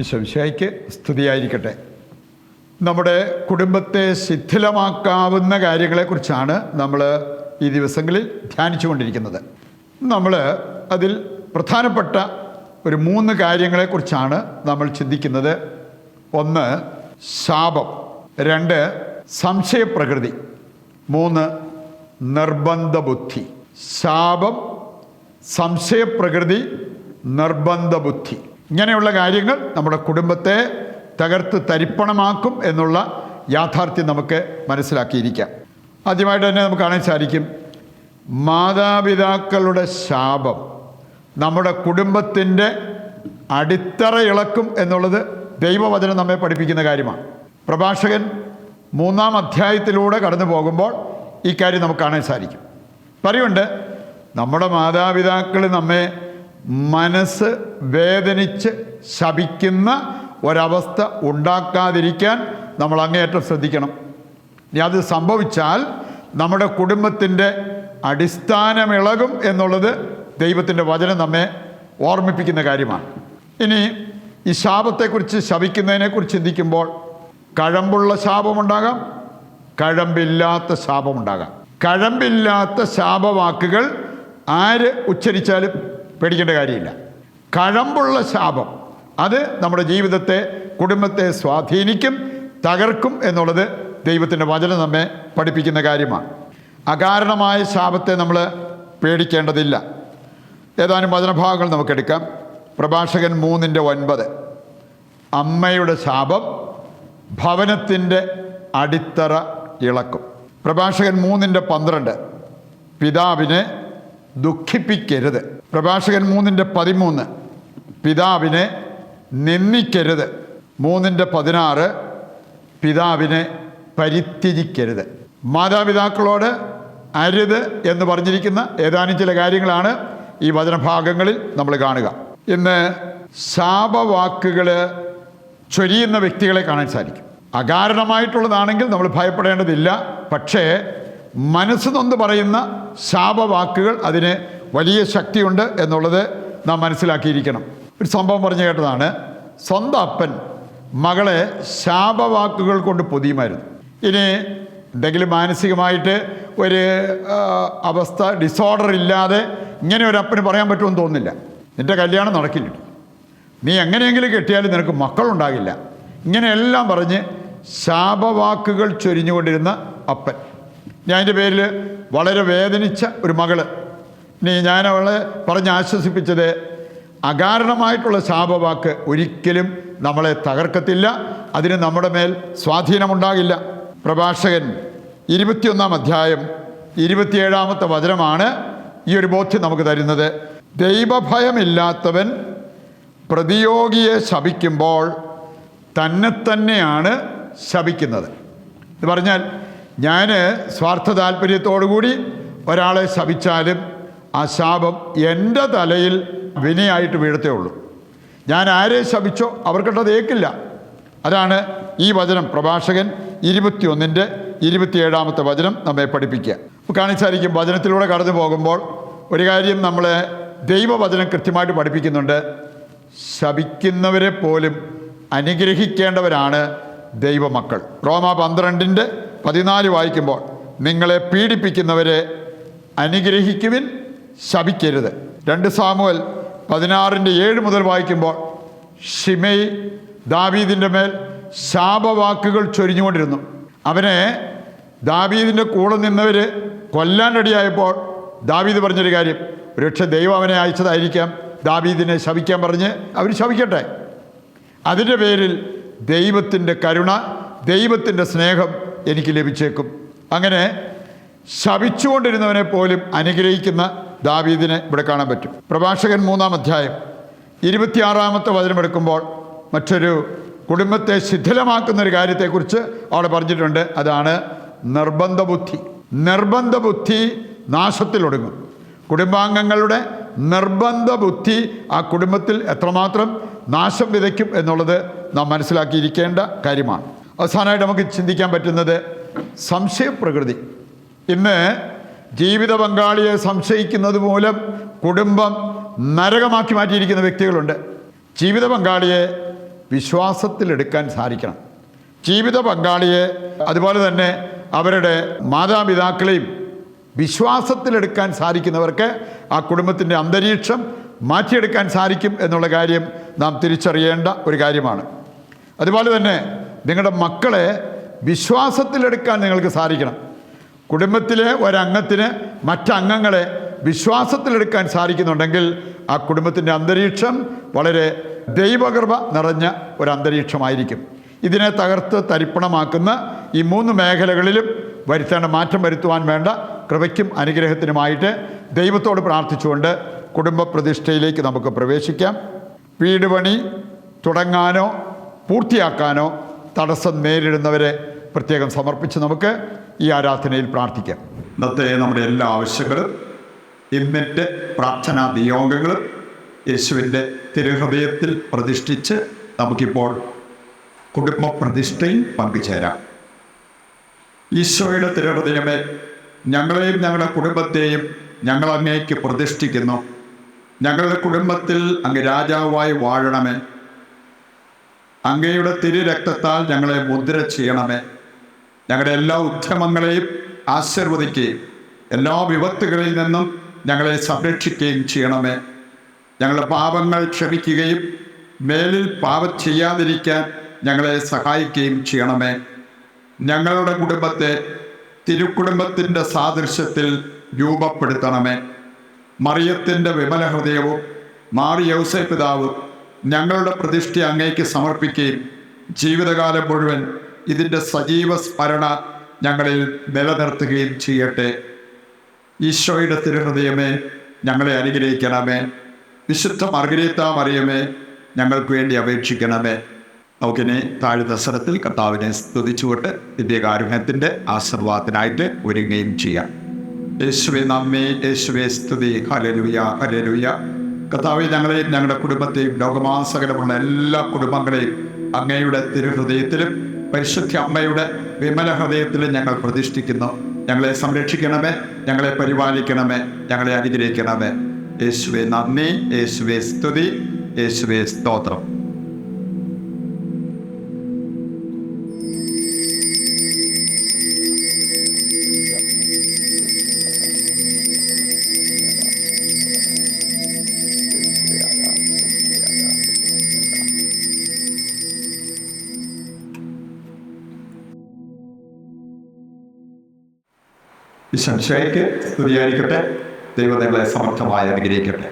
ഈശോമിശിഹായ്ക്ക് സ്തുതിയായിരിക്കട്ടെ. നമ്മുടെ കുടുംബത്തെ ശിഥിലമാക്കാവുന്ന കാര്യങ്ങളെക്കുറിച്ചാണ് നമ്മൾ ഈ ദിവസങ്ങളിൽ ധ്യാനിച്ചു കൊണ്ടിരിക്കുന്നത്. നമ്മൾ അതിൽ പ്രധാനപ്പെട്ട ഒരു 3 കാര്യങ്ങളെക്കുറിച്ചാണ് നമ്മൾ ചിന്തിക്കുന്നത്. 1 ശാപം, 2 സംശയപ്രകൃതി, 3 നിർബന്ധ ബുദ്ധി. ശാപം, സംശയപ്രകൃതി, നിർബന്ധ ബുദ്ധി, ഇങ്ങനെയുള്ള കാര്യങ്ങൾ നമ്മുടെ കുടുംബത്തെ തകർത്ത് തരിപ്പണമാക്കും എന്നുള്ള യാഥാർത്ഥ്യം നമുക്ക് മനസ്സിലാക്കിയിരിക്കാം. ആദ്യമായിട്ട് തന്നെ നമുക്ക് കാണാൻ സാധിക്കും, മാതാപിതാക്കളുടെ ശാപം നമ്മുടെ കുടുംബത്തിൻ്റെ അടിത്തറ ഇളക്കും എന്നുള്ളത് ദൈവവചനം നമ്മെ പഠിപ്പിക്കുന്ന കാര്യമാണ്. പ്രഭാഷകൻ 3-ാം അധ്യായത്തിലൂടെ കടന്നു പോകുമ്പോൾ ഈ കാര്യം നമുക്ക് കാണാൻ സാധിക്കും. പറയുന്നുണ്ട്, നമ്മുടെ മാതാപിതാക്കൾ നമ്മെ മനസ്സ് വേദനിച്ച് ശപിക്കുന്ന ഒരവസ്ഥ ഉണ്ടാക്കാതിരിക്കാൻ നമ്മൾ അങ്ങേയറ്റം ശ്രദ്ധിക്കണം. ഇനി അത് സംഭവിച്ചാൽ നമ്മുടെ കുടുംബത്തിൻ്റെ അടിസ്ഥാനമിളകും എന്നുള്ളത് ദൈവത്തിൻ്റെ വചനം നമ്മെ ഓർമ്മിപ്പിക്കുന്ന കാര്യമാണ്. ഇനി ഈ ശാപത്തെക്കുറിച്ച്, ശപിക്കുന്നതിനെക്കുറിച്ച് ചിന്തിക്കുമ്പോൾ കഴമ്പുള്ള ശാപമുണ്ടാകാം, കഴമ്പില്ലാത്ത ശാപമുണ്ടാകാം. കഴമ്പില്ലാത്ത ശാപവാക്കുകൾ ആര് ഉച്ചരിച്ചാലും പേടിക്കേണ്ട കാര്യമില്ല. കഴമ്പുള്ള ശാപം അത് നമ്മുടെ ജീവിതത്തെ, കുടുംബത്തെ സ്വാധീനിക്കും, തകർക്കും എന്നുള്ളത് ദൈവത്തിൻ്റെ വചനം നമ്മെ പഠിപ്പിക്കുന്ന കാര്യമാണ്. അകാരണമായ ശാപത്തെ നമ്മൾ പേടിക്കേണ്ടതില്ല. ഏതാനും വചനഭാഗങ്ങൾ നമുക്കെടുക്കാം. പ്രഭാഷകൻ 3:9, അമ്മയുടെ ശാപം ഭവനത്തിൻ്റെ അടിത്തറ ഇളക്കും. പ്രഭാഷകൻ 3:12, പിതാവിനെ ദുഃഖിപ്പിക്കരുത്. പ്രഭാഷകൻ 3:13, പിതാവിനെ നിന്ദിക്കരുത്. 3:16, പിതാവിനെ പരിത്യജിക്കരുത്. മാതാപിതാക്കളോട് അരുത് എന്ന് പറഞ്ഞിരിക്കുന്ന ഏതാനും ചില കാര്യങ്ങളാണ് ഈ വചനഭാഗങ്ങളിൽ നമ്മൾ കാണുക. ഇന്ന് ശാപവാക്കുകൾ ചൊരിയുന്ന വ്യക്തികളെ കാണാൻ സാധിക്കും. അകാരണമായിട്ടുള്ളതാണെങ്കിൽ നമ്മൾ ഭയപ്പെടേണ്ടതില്ല. പക്ഷേ മനസ്സ് നൊന്ന് പറയുന്ന ശാപവാക്കുകൾ അതിന് വലിയ ശക്തിയുണ്ട് എന്നുള്ളത് നാം മനസ്സിലാക്കിയിരിക്കണം. ഒരു സംഭവം പറഞ്ഞു കേട്ടതാണ്. സ്വന്തം അപ്പൻ മകളെ ശാപവാക്കുകൾ കൊണ്ട് പൊതിയുമായിരുന്നു. ഇനി എന്തെങ്കിലും മാനസികമായിട്ട് ഒരു അവസ്ഥ, ഡിസോർഡർ ഇല്ലാതെ ഇങ്ങനെ ഒരു അപ്പന് പറയാൻ പറ്റുമെന്ന് തോന്നുന്നില്ല. നിൻ്റെ കല്യാണം നടക്കില്ല, നീ എങ്ങനെയെങ്കിലും കെട്ടിയാലും നിനക്ക് മക്കളുണ്ടാകില്ല, ഇങ്ങനെയെല്ലാം പറഞ്ഞ് ശാപവാക്കുകൾ ചൊരിഞ്ഞുകൊണ്ടിരുന്ന അപ്പൻ. ഞാൻ എൻ്റെ പേരിൽ വളരെ വേദനിച്ച ഒരു മകള്. ഇനി ഞാൻ അവളെ പറഞ്ഞ് ആശ്വസിപ്പിച്ചത്, അകാരണമായിട്ടുള്ള ശാപവാക്ക് ഒരിക്കലും നമ്മളെ തകർക്കത്തില്ല, അതിന് നമ്മുടെ മേൽ സ്വാധീനമുണ്ടാകില്ല. പ്രഭാഷകൻ 21-ാം അധ്യായം 27-ാമത്തെ വചനമാണ് ഈ ഒരു ബോധ്യം നമുക്ക് തരുന്നത്. ദൈവഭയമില്ലാത്തവൻ പ്രതിയോഗിയെ ശപിക്കുമ്പോൾ തന്നെയാണ് ശപിക്കുന്നത്. എന്ന് പറഞ്ഞാൽ, ഞാൻ സ്വാർത്ഥ താല്പര്യത്തോടുകൂടി ഒരാളെ ശപിച്ചാലും ആ ശാപം എൻ്റെ തലയിൽ വിനയായിട്ട് വീഴത്തേ ഉള്ളൂ. ഞാൻ ആരെ ശപിച്ചോ അവർക്കിട്ടത് ഏക്കില്ല. അതാണ് ഈ വചനം പ്രഭാഷകൻ 21-27-ാമത്തെ വചനം നമ്മെ പഠിപ്പിക്കുക. കാണിച്ചായിരിക്കും, വചനത്തിലൂടെ കടന്നു പോകുമ്പോൾ ഒരു കാര്യം നമ്മളെ ദൈവവചനം കൃത്യമായിട്ട് പഠിപ്പിക്കുന്നുണ്ട്. ശപിക്കുന്നവരെ പോലും അനുഗ്രഹിക്കേണ്ടവരാണ് ദൈവമക്കൾ. റോമ 12:14 വായിക്കുമ്പോൾ, നിങ്ങളെ പീഡിപ്പിക്കുന്നവരെ അനുഗ്രഹിക്കുവിൻ, ശപിക്കരുത്. 2 സാമുവേൽ 16:7 മുതൽ വായിക്കുമ്പോൾ, ശിമെയി ദാവീദിൻ്റെ മേൽ ശാപവാക്കുകൾ ചൊരിഞ്ഞുകൊണ്ടിരുന്നു. അവനെ ദാവീദിൻ്റെ കൂടെ നിന്നവർ കൊല്ലാൻ റെഡിയായപ്പോൾ ദാവീദ് പറഞ്ഞൊരു കാര്യം, ഒരുപക്ഷെ ദൈവം അവനെ അയച്ചതായിരിക്കാം, ദാവീദിനെ ശപിക്കാൻ പറഞ്ഞ് അവർ ശപിക്കട്ടെ, അതിൻ്റെ പേരിൽ ദൈവത്തിൻ്റെ കരുണ, ദൈവത്തിൻ്റെ സ്നേഹം എനിക്ക് ലഭിച്ചേക്കും. അങ്ങനെ ശപിച്ചുകൊണ്ടിരുന്നവനെ പോലും അനുഗ്രഹിക്കുന്ന ദാവീദിനെ ഇവിടെ കാണാൻ പറ്റും. പ്രഭാഷകൻ 3-ാം അധ്യായം 26-ാമത്തെ വചനമെടുക്കുമ്പോൾ മറ്റൊരു കുടുംബത്തെ ശിഥിലമാക്കുന്നൊരു കാര്യത്തെക്കുറിച്ച് അവിടെ പറഞ്ഞിട്ടുണ്ട്. അതാണ് നിർബന്ധ ബുദ്ധി. നിർബന്ധ ബുദ്ധി നാശത്തിലൊടുങ്ങും. കുടുംബാംഗങ്ങളുടെ നിർബന്ധ ബുദ്ധി ആ കുടുംബത്തിൽ എത്രമാത്രം നാശം വിതയ്ക്കും എന്നുള്ളത് നാം മനസ്സിലാക്കിയിരിക്കേണ്ട കാര്യമാണ്. അവസാനമായിട്ട് നമുക്ക് ചിന്തിക്കാൻ പറ്റുന്നത് സംശയപ്രകൃതി. ഇന്ന് ജീവിത പങ്കാളിയെ സംശയിക്കുന്നത് മൂലം കുടുംബം നരകമാക്കി മാറ്റിയിരിക്കുന്ന വ്യക്തികളുണ്ട്. ജീവിത പങ്കാളിയെ വിശ്വാസത്തിലെടുക്കാൻ സാധിക്കണം. ജീവിത പങ്കാളിയെ അതുപോലെ തന്നെ അവരുടെ മാതാപിതാക്കളെയും വിശ്വാസത്തിലെടുക്കാൻ സാധിക്കുന്നവർക്ക് ആ കുടുംബത്തിൻ്റെ അന്തരീക്ഷം മാറ്റിയെടുക്കാൻ സാധിക്കും എന്നുള്ള കാര്യം നാം തിരിച്ചറിയേണ്ട ഒരു കാര്യമാണ്. അതുപോലെ തന്നെ നിങ്ങളുടെ മക്കളെ വിശ്വാസത്തിലെടുക്കാൻ നിങ്ങൾക്ക് സാധിക്കണം. കുടുംബത്തിലെ ഒരംഗത്തിന് മറ്റംഗങ്ങളെ വിശ്വാസത്തിലെടുക്കാൻ സാധിക്കുന്നുണ്ടെങ്കിൽ ആ കുടുംബത്തിൻ്റെ അന്തരീക്ഷം വളരെ ദൈവകൃപ നിറഞ്ഞ ഒരു അന്തരീക്ഷമായിരിക്കും. ഇതിനെ തകർത്ത് തരിപ്പണമാക്കുന്ന ഈ 3 മേഖലകളിലും വരുത്തേണ്ട മാറ്റം വരുത്തുവാൻ വേണ്ട കൃപയ്ക്കും അനുഗ്രഹത്തിനുമായിട്ട് ദൈവത്തോട് പ്രാർത്ഥിച്ചുകൊണ്ട് കുടുംബ പ്രതിഷ്ഠയിലേക്ക് നമുക്ക് പ്രവേശിക്കാം. വീട് പണി തുടങ്ങാനോ പൂർത്തിയാക്കാനോ തടസ്സം നേരിടുന്നവരെ പ്രത്യേകം സമർപ്പിച്ച് നമുക്ക് ഈ ആരാധനയിൽ പ്രാർത്ഥിക്കാം. ഇന്നത്തെ നമ്മുടെ എല്ലാ ആവശ്യങ്ങളും ഇന്നത്തെ പ്രാർത്ഥനാ നിയോഗങ്ങളും യേശുവിൻ്റെ തിരുഹൃദയത്തിൽ പ്രതിഷ്ഠിച്ച് നമുക്കിപ്പോൾ കുടുംബ പ്രതിഷ്ഠയിൽ പങ്കുചേരാം. ഈശോയുടെ തിരുഹൃദയമേ, ഞങ്ങളെയും ഞങ്ങളുടെ കുടുംബത്തെയും ഞങ്ങൾ അങ്ങേക്ക് പ്രതിഷ്ഠിക്കുന്നു. ഞങ്ങളുടെ കുടുംബത്തിൽ അങ്ങ് രാജാവായി വാഴണമേ. അങ്ങയുടെ തിരുരക്തത്താൽ ഞങ്ങളെ മുദ്ര ചെയ്യണമേ. ഞങ്ങളുടെ എല്ലാ ഉദ്യമങ്ങളെയും ആശീർവദിക്കുകയും എല്ലാ വിപത്തുകളിൽ നിന്നും ഞങ്ങളെ സംരക്ഷിക്കുകയും ചെയ്യണമേ. ഞങ്ങളുടെ പാപങ്ങൾ ക്ഷമിക്കുകയും മേലിൽ പാപം ചെയ്യാതിരിക്കാൻ ഞങ്ങളെ സഹായിക്കുകയും ചെയ്യണമേ. ഞങ്ങളുടെ കുടുംബത്തെ തിരുക്കുടുംബത്തിൻ്റെ സാദൃശ്യത്തിൽ രൂപപ്പെടുത്തണമേ. മറിയത്തിൻ്റെ വിമല ഹൃദയവും മാറി യൗസേപ്പ് പിതാവും ഞങ്ങളുടെ പ്രതിഷ്ഠ അങ്ങേക്ക് സമർപ്പിക്കുകയും ജീവിതകാലം മുഴുവൻ ഇതിൻ്റെ സജീവ സ്മരണ ഞങ്ങളിൽ നിലനിർത്തുകയും ചെയ്യട്ടെ. ഈശോയുടെ തിരുഹൃദയമേ, ഞങ്ങളെ അനുഗ്രഹിക്കണമേ. വിശുദ്ധ മർഗരീത്ത മറിയമേ, ഞങ്ങൾക്ക് വേണ്ടി അപേക്ഷിക്കണമേ. നമുക്കിനി താഴ്ന്ന സ്വരത്തിൽ കർത്താവിനെ സ്തുതിച്ചുകൊണ്ട് ദിവ്യകാരുണ്യത്തിൻ്റെ ആശീർവാദത്തിനായിട്ട് ഒരുങ്ങുകയും ചെയ്യാം. യേശുവേ നന്ദി, യേശുവേ സ്തുതി. Hallelujah, hallelujah. കർത്താവേ, ഞങ്ങളെയും ഞങ്ങളുടെ കുടുംബത്തെയും ലോകമാസകലമുള്ള എല്ലാ കുടുംബങ്ങളെയും അങ്ങയുടെ തിരുഹൃദയത്തിലും പരിശുദ്ധ അമ്മയുടെ വിമല ഹൃദയത്തിലും ഞങ്ങൾ പ്രതിഷ്ഠിക്കുന്നു. ഞങ്ങളെ സംരക്ഷിക്കണമേ, ഞങ്ങളെ പരിപാലിക്കണമേ, ഞങ്ങളെ അനുഗ്രഹിക്കണമേ. യേശുവേ നന്ദി, യേശുവേ സ്തുതി, യേശുവേ സ്തോത്രം. ഈശോയ്ക്ക് സ്തുതിയായിരിക്കട്ടെ. ദൈവം നിങ്ങളെ സമർത്ഥമായി അനുഗ്രഹിക്കട്ടെ.